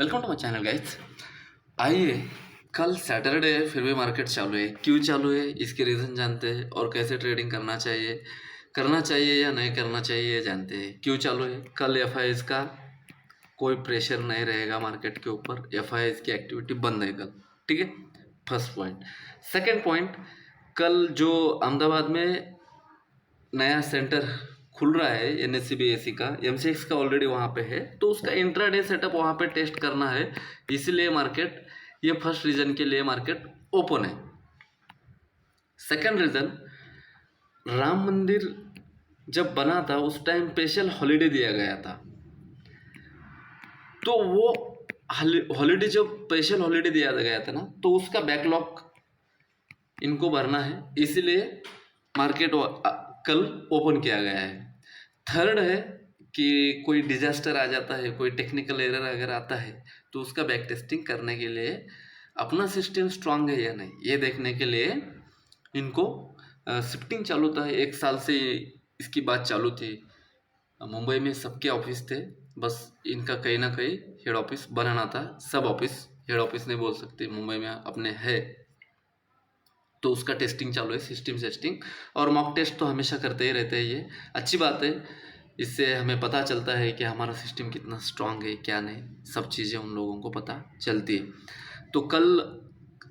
Welcome to my channel guys. आइए, कल Saturday है फिर भी मार्केट चालू है। क्यों चालू है इसके रीज़न जानते हैं और कैसे ट्रेडिंग करना चाहिए या नहीं करना चाहिए ये जानते हैं। क्यों चालू है? कल एफआईआईज़ का कोई प्रेशर नहीं रहेगा मार्केट के ऊपर। एफआईआईज़ की एक्टिविटी बंद है कल, ठीक है। First point. सेकेंड पॉइंट, कल जो अहमदाबाद में नया सेंटर खुल रहा है एनएससी बीएससी का, एमसीएक्स का ऑलरेडी वहाँ पे है, तो उसका इंट्राडे सेटअप वहाँ पे टेस्ट करना है। इसीलिए मार्केट, ये फर्स्ट रीज़न के लिए मार्केट ओपन है। सेकंड रीज़न, राम मंदिर जब बना था उस टाइम स्पेशल हॉलीडे दिया गया था, तो वो हॉलीडे जब स्पेशल हॉलीडे दिया गया था ना, तो उसका बैकलॉग इनको भरना है, इसीलिए मार्केट कल ओपन किया गया है। थर्ड है कि कोई डिजास्टर आ जाता है, कोई टेक्निकल एरर अगर आता है, तो उसका बैक टेस्टिंग करने के लिए अपना सिस्टम स्ट्रांग है या नहीं, ये देखने के लिए इनको शिफ्टिंग चालू था। 1 साल से इसकी बात चालू थी। मुंबई में सबके ऑफिस थे, बस इनका कहीं ना कहीं हेड ऑफिस बनाना था। सब ऑफिस, हेड ऑफिस नहीं बोल सकते, मुंबई में अपने है, तो उसका टेस्टिंग चालू है, सिस्टम टेस्टिंग। और मॉक टेस्ट तो हमेशा करते ही रहते हैं, ये अच्छी बात है। इससे हमें पता चलता है कि हमारा सिस्टम कितना स्ट्रांग है क्या नहीं, सब चीज़ें उन लोगों को पता चलती है। तो कल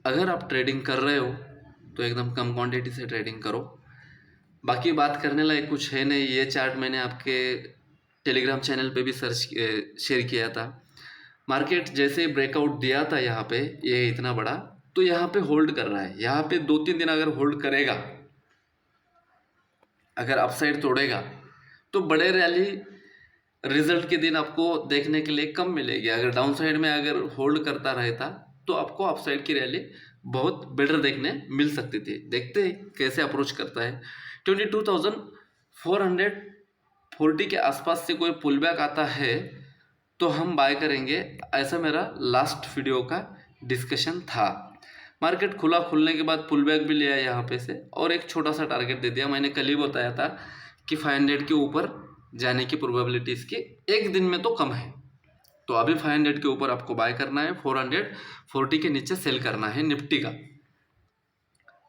अगर आप ट्रेडिंग कर रहे हो तो एकदम कम क्वांटिटी से ट्रेडिंग करो। बाकी बात करने लायक कुछ है नहीं। ये चार्ट मैंने आपके टेलीग्राम चैनल पे भी शेयर किया था। मार्केट जैसे ब्रेकआउट दिया था यहाँ पे, ये इतना बड़ा, तो यहाँ पे होल्ड कर रहा है। यहाँ पे 2-3 दिन अगर होल्ड करेगा, अगर अपसाइड तोड़ेगा, तो बड़े रैली रिजल्ट के दिन आपको देखने के लिए कम मिलेगी। अगर डाउन साइड में अगर होल्ड करता रहता, तो आपको अपसाइड की रैली बहुत बेटर देखने मिल सकती थी। देखते हैं कैसे अप्रोच करता है। 22,440 के आसपास से कोई पुल बैक आता है तो हम बाय करेंगे, ऐसा मेरा लास्ट वीडियो का डिस्कशन था। मार्केट खुलने के बाद पुल बैक भी लिया यहाँ पे से, और एक छोटा सा टारगेट दे दिया। मैंने कल ही बताया था कि 500 के ऊपर जाने की प्रोबेबिलिटी इसकी एक दिन में तो कम है। तो अभी 500 के ऊपर आपको बाय करना है, 440 के नीचे सेल करना है निफ्टी का।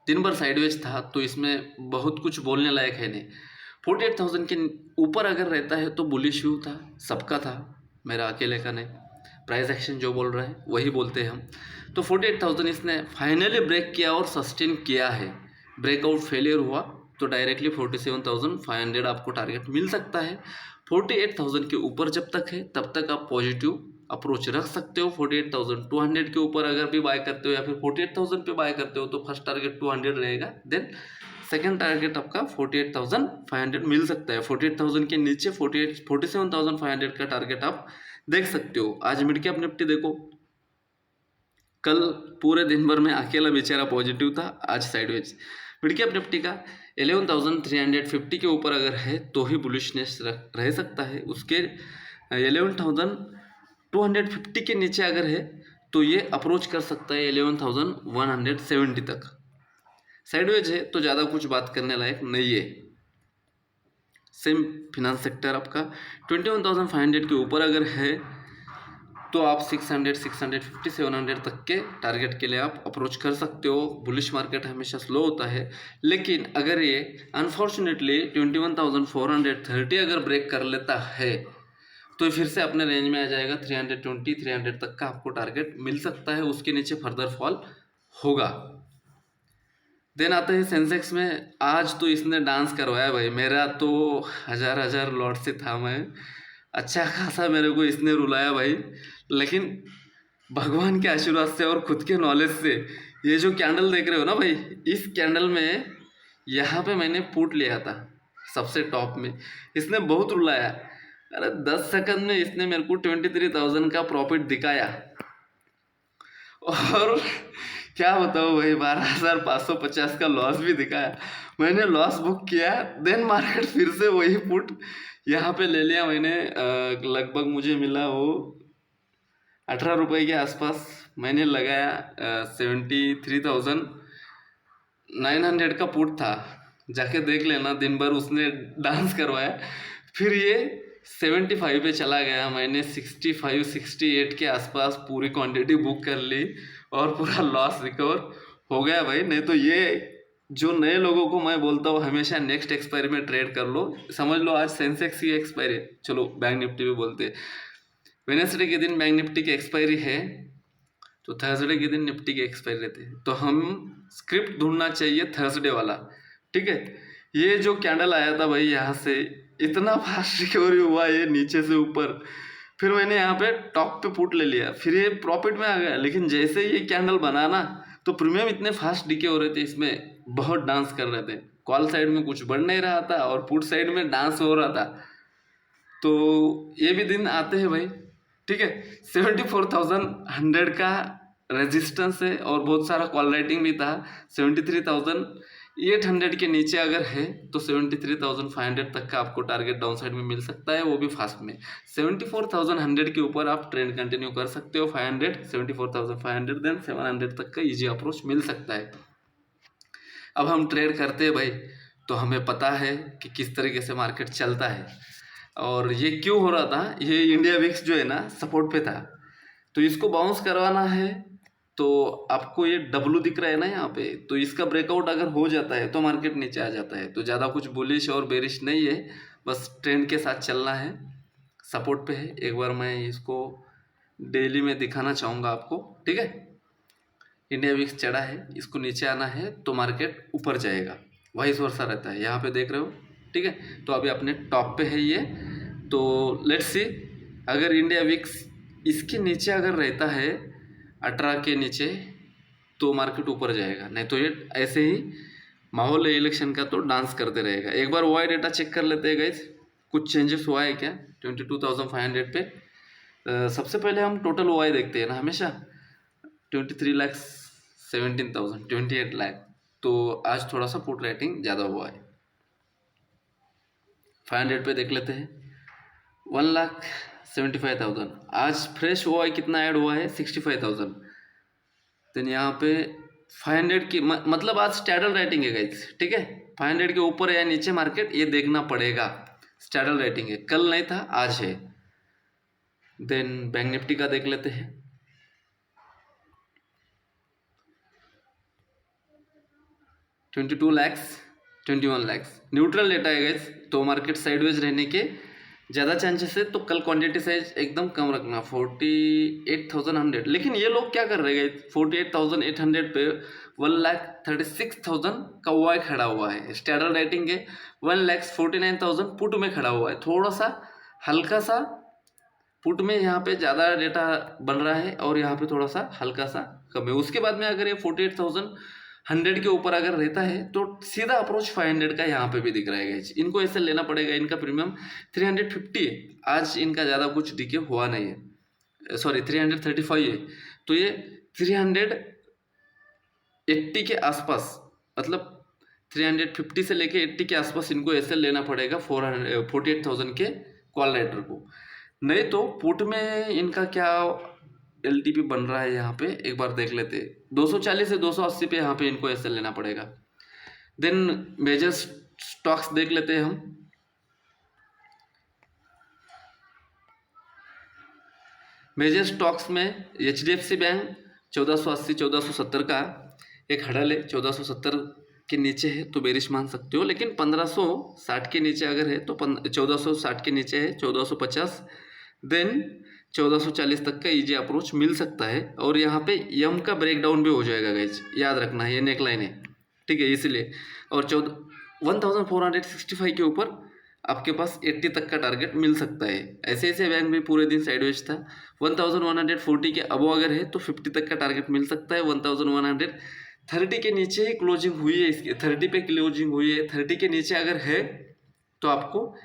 दिन भर साइडवेज था, तो इसमें बहुत कुछ बोलने लायक है नहीं। 48,000 के ऊपर अगर रहता है तो बुलिश व्यू था, सबका था, मेरा अकेले का नहीं। प्राइस एक्शन जो बोल रहा है वही बोलते हैं हम। तो 48,000 इसने फाइनली ब्रेक किया और सस्टेन किया है। ब्रेकआउट फेलियर हुआ तो डायरेक्टली 47,500 आपको टारगेट मिल सकता है। 48,000 के ऊपर जब तक है तब तक आप पॉजिटिव अप्रोच रख सकते हो। 48,200 के ऊपर अगर भी बाय करते हो या फिर 48,000 पे बाय करते हो तो फर्स्ट टारगेट 200 रहेगा, देन सेकंड टारगेट आपका 48,500 मिल सकता है। 48,000 के नीचे 47,500 का टारगेट आप देख सकते हो। आज मिड कैप निफ्टी देखो, कल पूरे दिन भर में अकेला बेचारा पॉजिटिव था, आज साइडवेज। मिड कैप निफ्टी का 11,350 के ऊपर अगर है तो ही बुलिशनेस रह सकता है। उसके 11,250 के नीचे अगर है तो ये अप्रोच कर सकता है 11,170 तक। साइडवेज है तो ज़्यादा कुछ बात करने लायक नहीं है। सेम फिनांस सेक्टर आपका 21,500 के ऊपर अगर है तो आप 600, 650, 700 तक के टारगेट के लिए आप अप्रोच कर सकते हो। बुलिश मार्केट हमेशा स्लो होता है, लेकिन अगर ये अनफॉर्चुनेटली 21,430 अगर ब्रेक कर लेता है तो फिर से अपने रेंज में आ जाएगा। 320, 300 तक का आपको टारगेट मिल सकता है, उसके नीचे फर्दर फॉल होगा। देन आता है सेंसेक्स में। आज तो इसने डांस करवाया भाई, मेरा तो हजार लॉट से था, मैं अच्छा खासा मेरे को इसने रुलाया भाई। लेकिन भगवान के आशीर्वाद से और खुद के नॉलेज से, ये जो कैंडल देख रहे हो ना भाई, इस कैंडल में यहाँ पे मैंने पुट लिया था सबसे टॉप में, इसने बहुत रुलाया। अरे 10 सेकंड में इसने मेरे को 23,000 का प्रॉफिट दिखाया, और क्या बताओ भाई 12,550 का लॉस भी दिखाया। मैंने लॉस बुक किया, देन मार्केट फिर से वही पुट यहाँ पे ले लिया मैंने। लगभग मुझे मिला वो 18 रुपये के आसपास मैंने लगाया। 73,900 का पुट था, जाके देख लेना। दिन भर उसने डांस करवाया, फिर ये 75 पे चला गया। मैंने 65 68 के आसपास पूरी क्वांटिटी बुक कर ली और पूरा लॉस रिकवर हो गया भाई। नहीं तो ये जो नए लोगों को मैं बोलता हूँ हमेशा नेक्स्ट एक्सपायरी में ट्रेड कर लो। समझ लो आज सेंसेक्स की एक्सपायरी, चलो बैंक निफ्टी भी बोलते हैं, वेडनेसडे के दिन बैंक निफ्टी की एक्सपायरी है तो थर्सडे के दिन निफ्टी की एक्सपायरी रहती है। तो हम स्क्रिप्ट ढूंढना चाहिए थर्सडे वाला, ठीक है। ये जो कैंडल आया था भाई यहाँ से इतना फास्ट रिकवरी हुआ ये नीचे से ऊपर, फिर मैंने यहाँ पे टॉप पे पुट ले लिया, फिर ये प्रॉफिट में आ गया। लेकिन जैसे ये कैंडल बना ना तो प्रीमियम इतने फास्ट डिके हो रहे थे, इसमें बहुत डांस कर रहे थे। कॉल साइड में कुछ बढ़ नहीं रहा था और पुट साइड में डांस हो रहा था। तो ये भी दिन आते हैं भाई, ठीक है। 74,100 का रेजिस्टेंस है और बहुत सारा कॉल राइटिंग भी था। 73,800 के नीचे अगर है तो 73,500 तक का आपको टारगेट डाउन साइड में मिल सकता है, वो भी फास्ट में। 74,100 के ऊपर आप ट्रेंड कंटिन्यू कर सकते हो। 500 74,500 देन 700 तक का इजी अप्रोच मिल सकता है। अब हम ट्रेड करते हैं भाई तो हमें पता है कि किस तरीके से मार्केट चलता है। और ये क्यों हो रहा था, ये इंडिया विक्स जो है ना सपोर्ट पे था, तो इसको बाउंस करवाना है। तो आपको ये डब्लू दिख रहा है ना यहाँ पे, तो इसका ब्रेकआउट अगर हो जाता है तो मार्केट नीचे आ जाता है। तो ज़्यादा कुछ बुलिश और बेरिश नहीं है, बस ट्रेंड के साथ चलना है। सपोर्ट पे है, एक बार मैं इसको डेली में दिखाना चाहूँगा आपको, ठीक है। इंडिया विक्स चढ़ा है, इसको नीचे आना है तो मार्केट ऊपर जाएगा, वाइस वर्सा रहता है। यहाँ पे देख रहे हो, ठीक है। तो अभी अपने टॉप पे है ये, तो लेट्स सी अगर इंडिया विक्स इसके नीचे अगर रहता है 18 के नीचे तो मार्केट ऊपर जाएगा, नहीं तो ये ऐसे ही माहौल है इलेक्शन का तो डांस करते रहेगा। एक बार वाई डेटा चेक कर लेते हैं गाइस, कुछ चेंजेस हुआ है क्या 22,500 पे। सबसे पहले हम टोटल वाई देखते हैं ना हमेशा, 23,17,000 28 लाख। तो आज थोड़ा सा पुट रेटिंग ज़्यादा हुआ है। 500 पे देख लेते हैं, 1,75,000 आज फ्रेश हुआ है। कितना ऐड हुआ है 65,000। देन यहाँ पे 500 की मतलब आज स्टैडल रेटिंग है गाइस, ठीक है। 500 के ऊपर या नीचे मार्केट ये देखना पड़ेगा, स्टैडल रेटिंग है, कल नहीं था आज है। देन बैंक निफ्टी का देख लेते हैं, 22 lakhs 21 lakhs न्यूट्रल डेटा है गाइस। तो मार्केट साइडवेज रहने के ज़्यादा चांसेस है। तो कल क्वांटिटी साइज एकदम कम रखना, 48,100। लेकिन ये लोग क्या कर रहे हैं गाइस, 48,800 पे 1,36,000 का वाई खड़ा हुआ है। स्टैंडर्ड रेटिंग है 1,49,000 पुट में खड़ा हुआ है। थोड़ा सा हल्का सा पुट में यहाँ पे ज़्यादा डेटा बन रहा है और यहाँ पे थोड़ा सा हल्का सा कम है। उसके बाद में अगर ये 48,100 के ऊपर अगर रहता है तो सीधा अप्रोच 500 का यहाँ पे भी दिख रहा है गाइस। इनको ऐसे लेना पड़ेगा। इनका प्रीमियम 350 है, आज इनका ज़्यादा कुछ डीके हुआ नहीं है, सॉरी 335 है। तो ये 380 के आसपास, मतलब 350 से लेके 80 के आसपास इनको ऐसे लेना पड़ेगा 48,000 के कॉल राइटर को। नहीं तो पुट में इनका क्या एलटीपी बन रहा है यहाँ पे एक बार देख लेते हैं। 240 से 280 पे यहाँ पे इनको ऐसे लेना पड़ेगा। देन मेजर स्टॉक्स देख लेते हैं हम। मेजर स्टॉक्स में HDFC बैंक 1480 1470 का एक हडल है। 1470 के नीचे है तो बेरिश मान सकते हो, लेकिन 1560 के नीचे अगर है तो 1460 के नीचे है 1450, देन 1440 तक का इजी अप्रोच मिल सकता है। और यहाँ पे यम का ब्रेकडाउन भी हो जाएगा गाइज, याद रखना है, ये नेक लाइन है, ठीक है, इसलिए। और 1465 के ऊपर आपके पास 80 तक का टारगेट मिल सकता है। ऐसे ऐसे बैंक भी पूरे दिन साइडवेज था। 1140 के अबो अगर है तो 50 तक का टारगेट मिल सकता है। 1130 के नीचे ही क्लोजिंग हुई है, इसकी 30 पे क्लोजिंग हुई है। 30 के नीचे अगर है तो आपको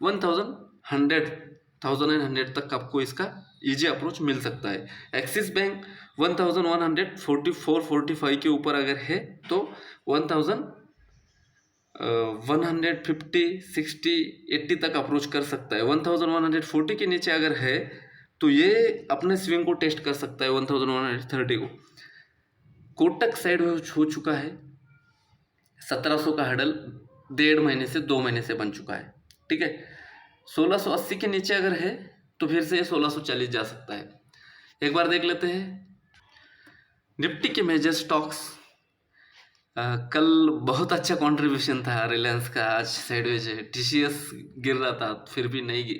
1100 तक आपको इसका इजी अप्रोच मिल सकता है। एक्सिस बैंक 1144-45 के ऊपर अगर है तो 1150, 60, 80 तक अप्रोच कर सकता है। 1140 के नीचे अगर है तो ये अपने स्विंग को टेस्ट कर सकता है 1130 को। कोटक साइड हो चुका है, 1700 का हडल 1.5 महीने से 2 महीने से बन चुका है, ठीक है। 1680 के नीचे अगर है तो फिर से 1640 जा सकता है। एक बार देख लेते हैं निफ्टी के मेजर स्टॉक्स। कल बहुत अच्छा कंट्रीब्यूशन था रिलायंस का, आज साइडवेज है। टीसीएस गिर रहा था फिर भी नहीं,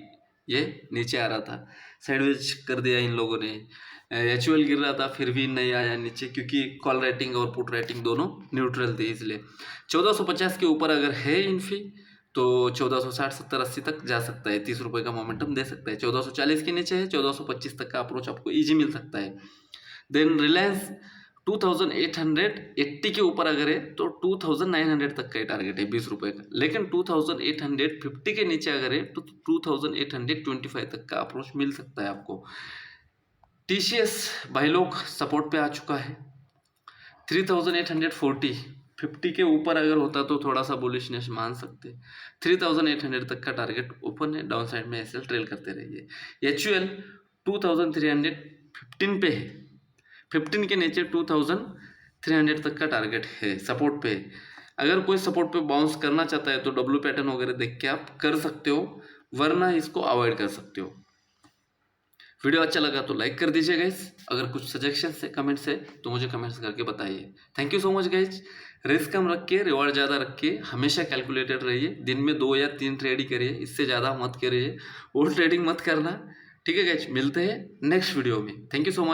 ये नीचे आ रहा था, साइडवेज कर दिया इन लोगों ने। एचयूएल गिर रहा था फिर भी नहीं आया नीचे, क्योंकि कॉल रेटिंग और पुट रेटिंग दोनों न्यूट्रल थी, इसलिए 1450 के ऊपर अगर है इन्फी तो 1460, 70, 80 तक जा सकता है, 30 रुपये का मोमेंटम दे सकता है। 1440 के नीचे है, 1425 तक का अप्रोच आपको इजी मिल सकता है। देन रिलायंस 2880 के ऊपर अगर है तो 2900 तक का टारगेट है 20 रुपये का, लेकिन 2850 के नीचे अगर है तो 2825 तक का अप्रोच मिल सकता है आपको। टीसीएस भाई लोग सपोर्ट पे आ चुका है 3840, 50 के ऊपर अगर होता तो थोड़ा सा बुलिशनेस मान सकते। 3800 तक का टारगेट ओपन है, डाउन साइड में ऐसे ट्रेल करते रहिए। एचयूएल 2315 पे है, 15 के नीचे 2300 तक का टारगेट है, सपोर्ट पे है। अगर कोई सपोर्ट पे बाउंस करना चाहता है तो डब्ल्यू पैटर्न वगैरह देख के आप कर सकते हो, वरना इसको अवॉइड कर सकते हो। वीडियो अच्छा लगा तो लाइक कर दीजिए गाइस। अगर कुछ सजेशन है कमेंट्स है तो मुझे कमेंट्स करके बताइए। Thank you so much guys. Risk कम रख के रिवॉर्ड ज़्यादा रख के हमेशा कैलकुलेटेड रहिए। दिन में 2 या 3 ट्रेड ही करिए, इससे ज़्यादा मत करिए, ओवर ट्रेडिंग मत करना। ठीक है गाइस, मिलते हैं नेक्स्ट वीडियो में। Thank you so much.